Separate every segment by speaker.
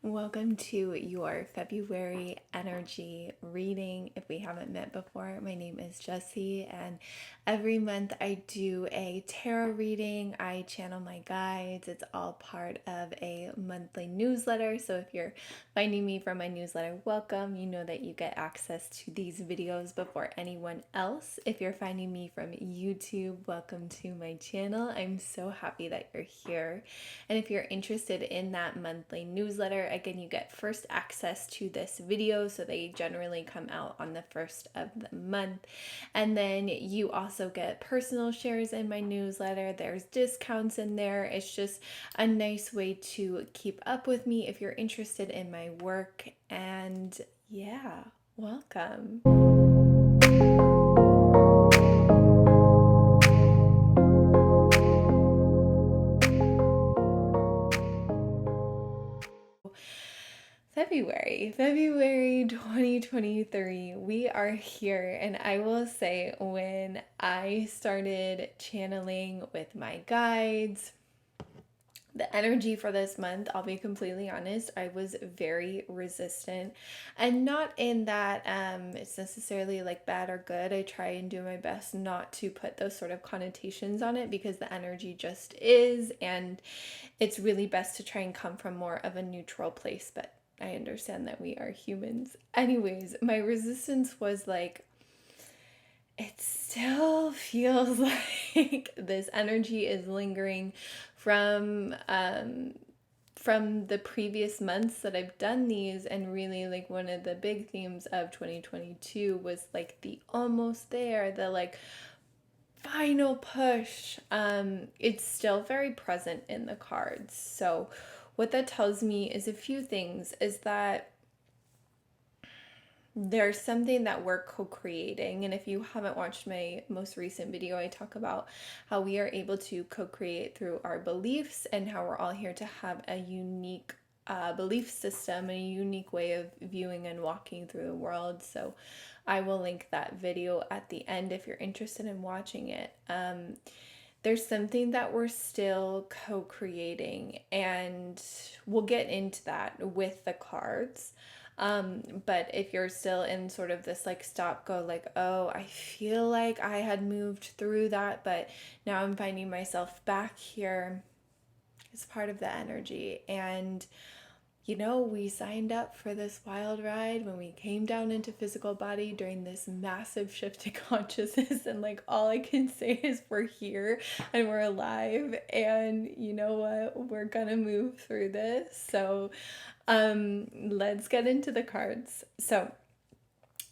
Speaker 1: Welcome to your February energy reading. If we haven't met before, my name is Jessie, and every month I do a tarot reading. I channel my guides. It's all part of a monthly newsletter. So if you're finding me from my newsletter, welcome. You know that you get access to these videos before anyone else. If you're finding me from YouTube, welcome to my channel. I'm so happy that you're here. And if you're interested in that monthly newsletter, again, you get first access to this video, so they generally come out on the first of the month. And then you also get personal shares in my newsletter. There's discounts in there. It's just a nice way to keep up with me if you're interested in my work. And yeah, welcome. February 2023, we are here. And I will say, when I started channeling with my guides, the energy for this month, I'll be completely honest, I was very resistant, and not in that it's necessarily like bad or good. I try and do my best not to put those sort of connotations on it, because the energy just is, and it's really best to try and come from more of a neutral place. But I understand that we are humans. Anyways, my resistance was like, it still feels like this energy is lingering from the previous months that I've done these. And really, like, one of the big themes of 2022 was like the almost there, the like final push. It's still very present in the cards. So what that tells me is a few things. Is that there's something that we're co-creating. And if you haven't watched my most recent video, I talk about how we are able to co-create through our beliefs, and how we're all here to have a unique belief system, a unique way of viewing and walking through the world. So I will link that video at the end if you're interested in watching it. There's something that we're still co-creating, and we'll get into that with the cards. But if you're still in sort of this like stop go, like, oh, I feel like I had moved through that, but now I'm finding myself back here, it's part of the energy. And we signed up for this wild ride when we came down into physical body during this massive shift to consciousness. And like, all I can say is we're here and we're alive. And you know what? We're gonna move through this. So let's get into the cards. So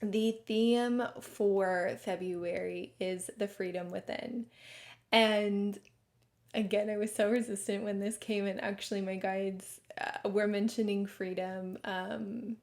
Speaker 1: the theme for February is the freedom within. And again, I was so resistant when this came, and actually my guides were mentioning freedom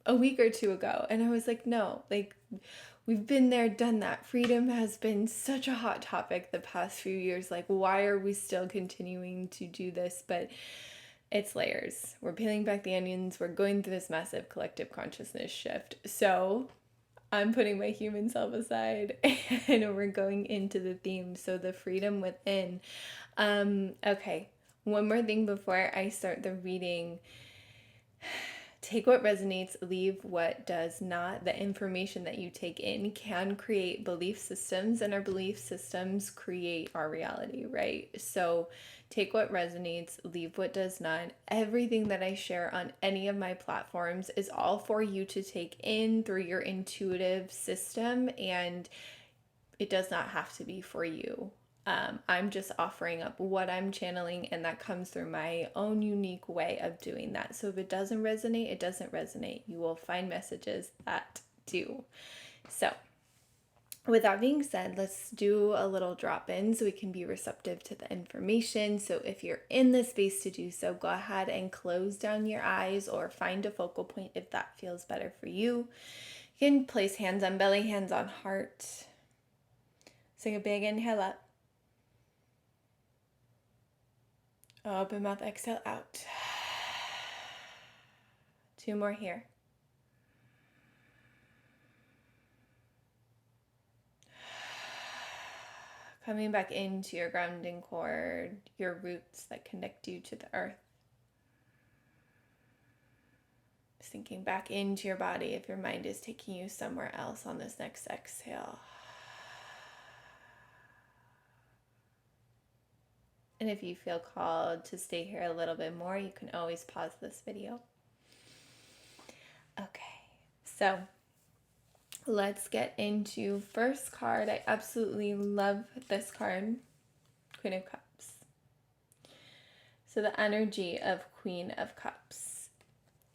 Speaker 1: a week or two ago, and I was like, no, like, we've been there, done that. Freedom has been such a hot topic the past few years. Like, why are we still continuing to do this? But it's layers. We're peeling back the onions. We're going through this massive collective consciousness shift. So I'm putting my human self aside and we're going into the theme. So the freedom within. Okay, one more thing before I start the reading. Take what resonates, leave what does not. The information that you take in can create belief systems, and our belief systems create our reality, right? So take what resonates, leave what does not. Everything that I share on any of my platforms is all for you to take in through your intuitive system, and it does not have to be for you. I'm just offering up what I'm channeling, and that comes through my own unique way of doing that. So if it doesn't resonate, it doesn't resonate. You will find messages that do. So with that being said, let's do a little drop in so we can be receptive to the information. So if you're in the space to do so, go ahead and close down your eyes or find a focal point if that feels better for you. You can place hands on belly, hands on heart. Take a big inhale up. Open mouth, exhale out. 2 more here. Coming back into your grounding cord, your roots that connect you to the earth. Sinking back into your body if your mind is taking you somewhere else on this next exhale. And if you feel called to stay here a little bit more, you can always pause this video. Okay, so let's get into first card. I absolutely love this card, Queen of Cups. So the energy of Queen of Cups,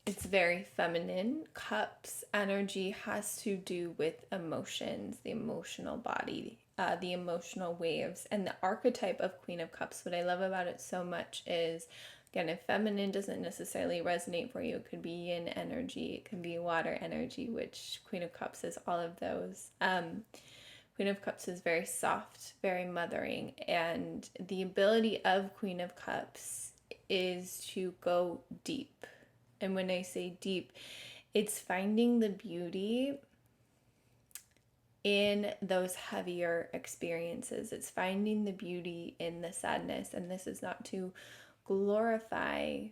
Speaker 1: it's very feminine. Cups energy has to do with emotions, the emotional body, the emotional waves, and the archetype of Queen of Cups. What I love about it so much is, again, if feminine doesn't necessarily resonate for you, it could be yin energy, it can be water energy, which Queen of Cups is all of those. Queen of Cups is very soft, very mothering, and the ability of Queen of Cups is to go deep. And when I say deep, it's finding the beauty in those heavier experiences. It's finding the beauty in the sadness. And this is not to glorify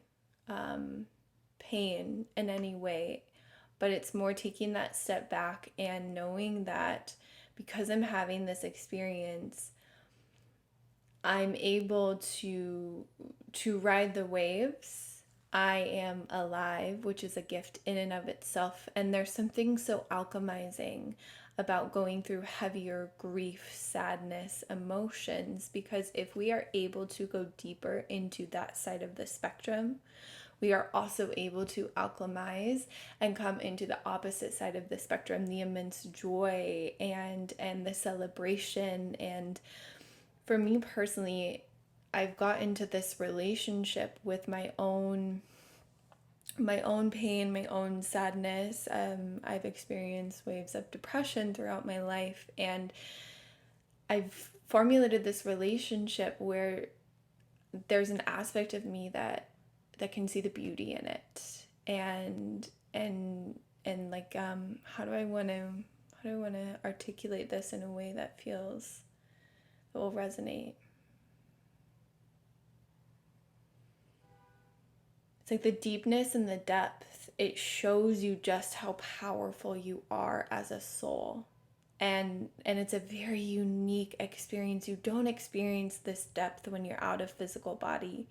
Speaker 1: pain in any way, but it's more taking that step back and knowing that because I'm having this experience, I'm able to ride the waves. I am alive, which is a gift in and of itself. And there's something so alchemizing about going through heavier grief, sadness, emotions, because if we are able to go deeper into that side of the spectrum, we are also able to alchemize and come into the opposite side of the spectrum, the immense joy and the celebration. And for me personally, I've got into this relationship with my own pain, my own sadness. I've experienced waves of depression throughout my life, and I've formulated this relationship where there's an aspect of me that can see the beauty in it, and like how do I want to articulate this in a way that will resonate. It's like the deepness and the depth, it shows you just how powerful you are as a soul. And it's a very unique experience. You don't experience this depth when you're out of physical body.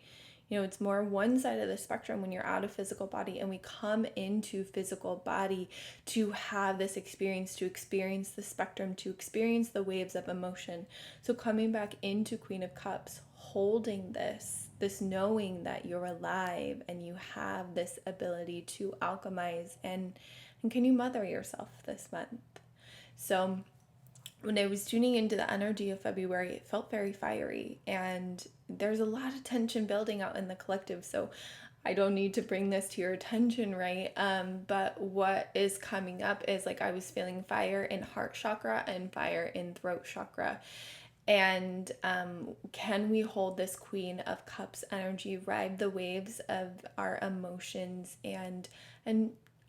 Speaker 1: You know, it's more one side of the spectrum when you're out of physical body, and we come into physical body to have this experience, to experience the spectrum, to experience the waves of emotion. So coming back into Queen of Cups, holding this knowing that you're alive and you have this ability to alchemize and can you mother yourself this month. So when I was tuning into the energy of February, it felt very fiery, and there's a lot of tension building out in the collective. So I don't need to bring this to your attention, right? But what is coming up is like I was feeling fire in heart chakra and fire in throat chakra. And can we hold this Queen of Cups energy, ride the waves of our emotions, and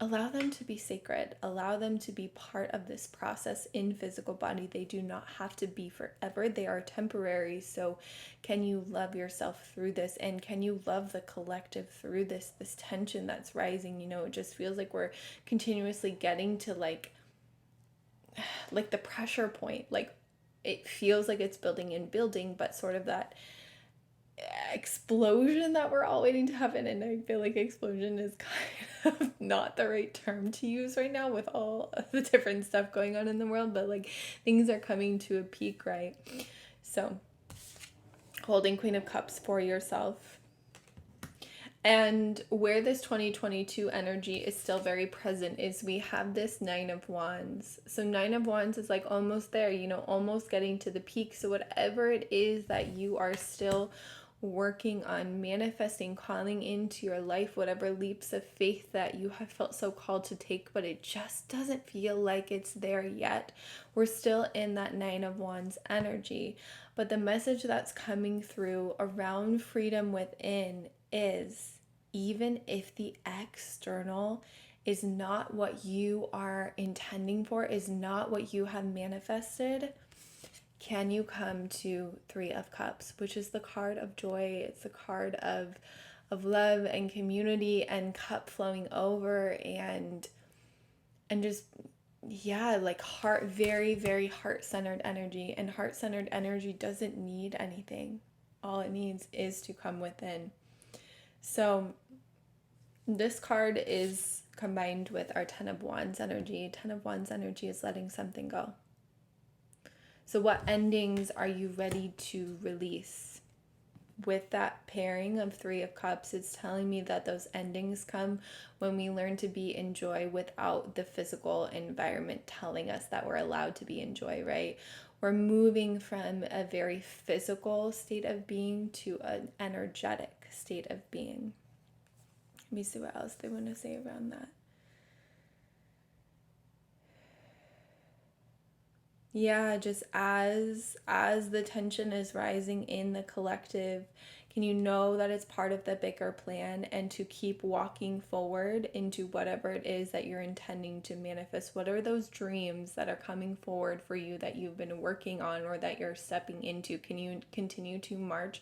Speaker 1: allow them to be sacred, allow them to be part of this process in physical body. They do not have to be forever. They are temporary. So can you love yourself through this? And can you love the collective through this tension that's rising? You know, it just feels like we're continuously getting to like the pressure point. Like it feels like it's building and building, but sort of that explosion that we're all waiting to happen. And I feel like explosion is kind of not the right term to use right now with all of the different stuff going on in the world, but like things are coming to a peak, right? So holding Queen of Cups for yourself. And where this 2022 energy is still very present is we have this 9 of Wands. So 9 of Wands is like almost there, you know, almost getting to the peak. So whatever it is that you are still working on manifesting, calling into your life, whatever leaps of faith that you have felt so called to take, but it just doesn't feel like it's there yet. We're still in that 9 of Wands energy. But the message that's coming through around freedom within is, even if the external is not what you are intending for, is not what you have manifested, can you come to 3 of Cups, which is the card of joy. It's the card of of love and community and cup flowing over, and just, yeah, like heart, very, very heart-centered energy. And heart-centered energy doesn't need anything. All it needs is to come within. So this card is combined with our 10 of Wands energy. 10 of Wands energy is letting something go. So what endings are you ready to release? With that pairing of 3 of Cups, it's telling me that those endings come when we learn to be in joy without the physical environment telling us that we're allowed to be in joy, right? We're moving from a very physical state of being to an energetic state of being. Let me see what else they want to say around that. Yeah, just as the tension is rising in the collective, can you know that it's part of the bigger plan, and to keep walking forward into whatever it is that you're intending to manifest? What are those dreams that are coming forward for you that you've been working on or that you're stepping into? Can you continue to march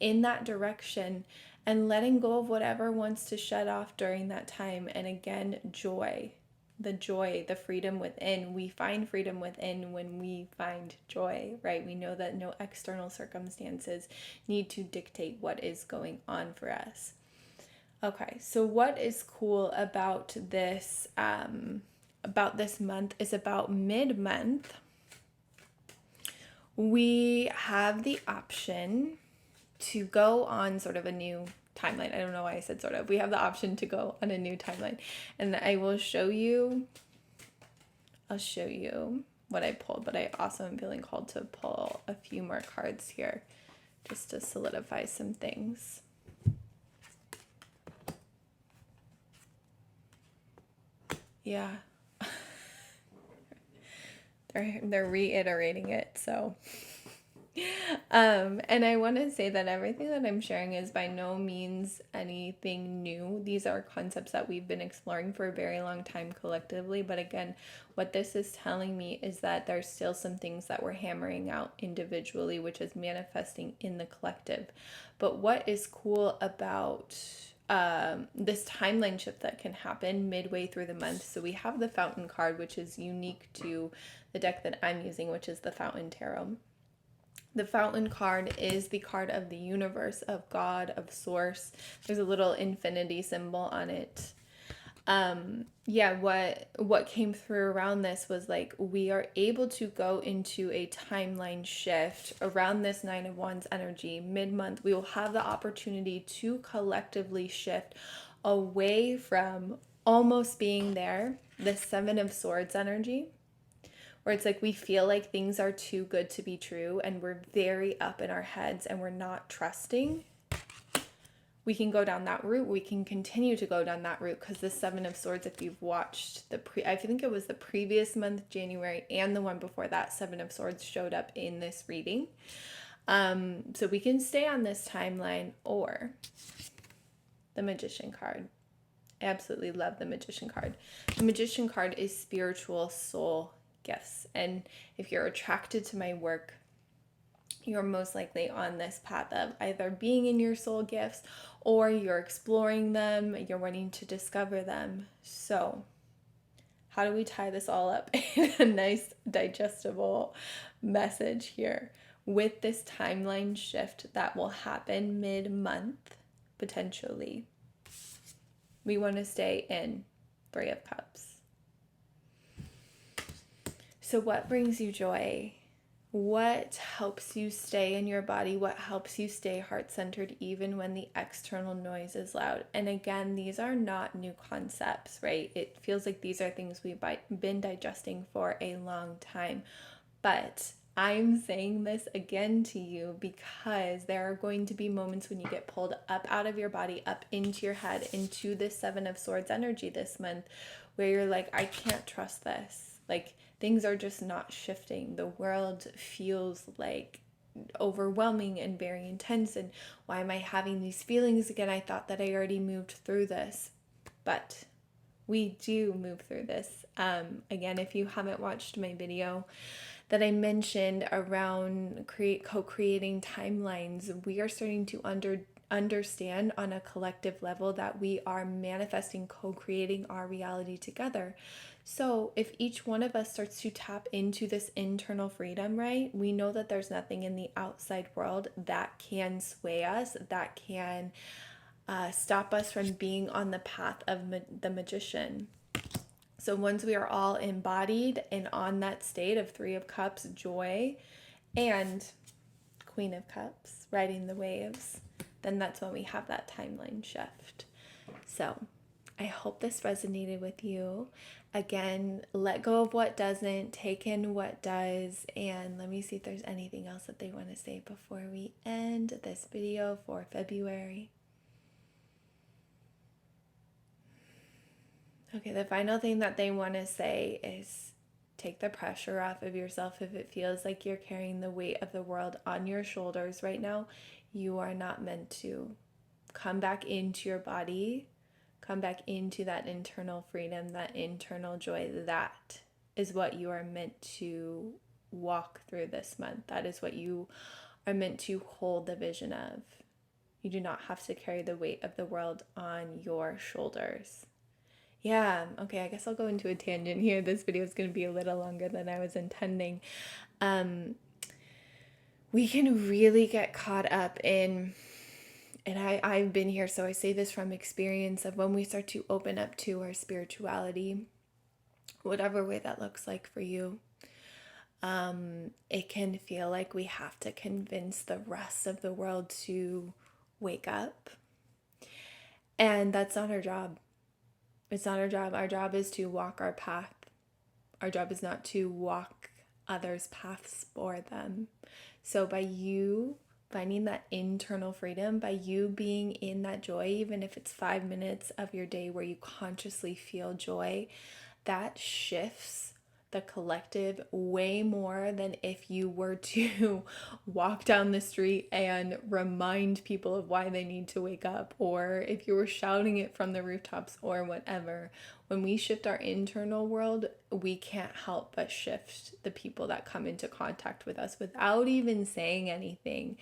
Speaker 1: in that direction and letting go of whatever wants to shut off during that time? And again, joy. The joy, the freedom within. We find freedom within when we find joy, right? We know that no external circumstances need to dictate what is going on for us. Okay, so what is cool about this month is about mid-month, we have the option to go on sort of a new timeline. I don't know why I said sort of. We have the option to go on a new timeline. And I'll show you what I pulled, but I also am feeling called to pull a few more cards here just to solidify some things. Yeah. They're reiterating it, so and I want to say that everything that I'm sharing is by no means anything new. These are concepts that we've been exploring for a very long time collectively. But again, what this is telling me is that there's still some things that we're hammering out individually, which is manifesting in the collective. But what is cool about this timeline shift that can happen midway through the month? So we have the Fountain card, which is unique to the deck that I'm using, which is the Fountain Tarot. The Fountain card is the card of the universe, of God, of source. There's a little infinity symbol on it. What came through around this was like we are able to go into a timeline shift around this 9 of Wands energy. Mid-month, we will have the opportunity to collectively shift away from almost being there, the 7 of Swords energy, where it's like we feel like things are too good to be true and we're very up in our heads and we're not trusting. We can go down that route. We can continue to go down that route because the 7 of Swords, if you've watched I think it was the previous month, January, and the one before that, 7 of Swords showed up in this reading. So we can stay on this timeline, or the Magician card. I absolutely love the Magician card. The Magician card is spiritual soul gifts. And if you're attracted to my work, you're most likely on this path of either being in your soul gifts or you're exploring them, you're wanting to discover them. So how do we tie this all up in a nice digestible message here? With this timeline shift that will happen mid-month, potentially, we want to stay in 3 of Cups. So what brings you joy? What helps you stay in your body? What helps you stay heart-centered even when the external noise is loud? And again, these are not new concepts, right? It feels like these are things we've been digesting for a long time. But I'm saying this again to you because there are going to be moments when you get pulled up out of your body, up into your head, into the 7 of Swords energy this month, where you're like, I can't trust this. Like, things are just not shifting. The world feels like overwhelming and very intense. And why am I having these feelings again? I thought that I already moved through this. But we do move through this. Again, if you haven't watched my video that I mentioned around co-creating timelines, we are starting to understand on a collective level that we are manifesting, co-creating our reality together. So if each one of us starts to tap into this internal freedom, right, we know that there's nothing in the outside world that can sway us, that can stop us from being on the path of the magician. So once we are all embodied and on that state of Three of Cups, joy, and Queen of Cups, riding the waves, then that's when we have that timeline shift. So I hope this resonated with you. Again, let go of what doesn't, take in what does, and let me see if there's anything else that they want to say before we end this video for February. Okay, the final thing that they want to say is take the pressure off of yourself. If it feels like you're carrying the weight of the world on your shoulders right now, you are not meant to. Come back into your body, come back into that internal freedom, that internal joy. That is what you are meant to walk through this month. That is what you are meant to hold the vision of. You do not have to carry the weight of the world on your shoulders. Yeah, okay, I guess I'll go into a tangent here. This video is going to be a little longer than I was intending. We can really get caught up in, and I've been here, so I say this from experience, of when we start to open up to our spirituality, whatever way that looks like for you, it can feel like we have to convince the rest of the world to wake up. And that's not our job. It's not our job. Our job is to walk our path. Our job is not to walk others' paths for them. So by you finding that internal freedom, by you being in that joy, even if it's 5 minutes of your day where you consciously feel joy, that shifts the collective way more than if you were to walk down the street and remind people of why they need to wake up, or if you were shouting it from the rooftops or whatever. When we shift our internal world, we can't help but shift the people that come into contact with us without even saying anything.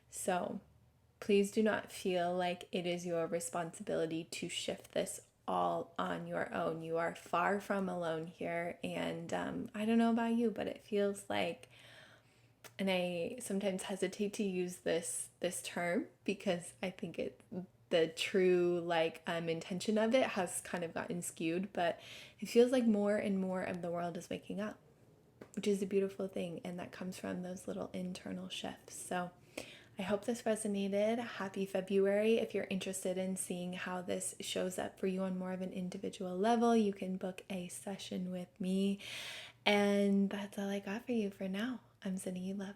Speaker 1: So please do not feel like it is your responsibility to shift this all on your own. You are far from alone here. And I don't know about you, but it feels like, and I sometimes hesitate to use this term because I think the true intention of it has kind of gotten skewed, but it feels like more and more of the world is waking up, which is a beautiful thing, and that comes from those little internal shifts. So I hope this resonated. Happy February. If you're interested in seeing how this shows up for you on more of an individual level, you can book a session with me. And that's all I got for you for now. I'm sending you love.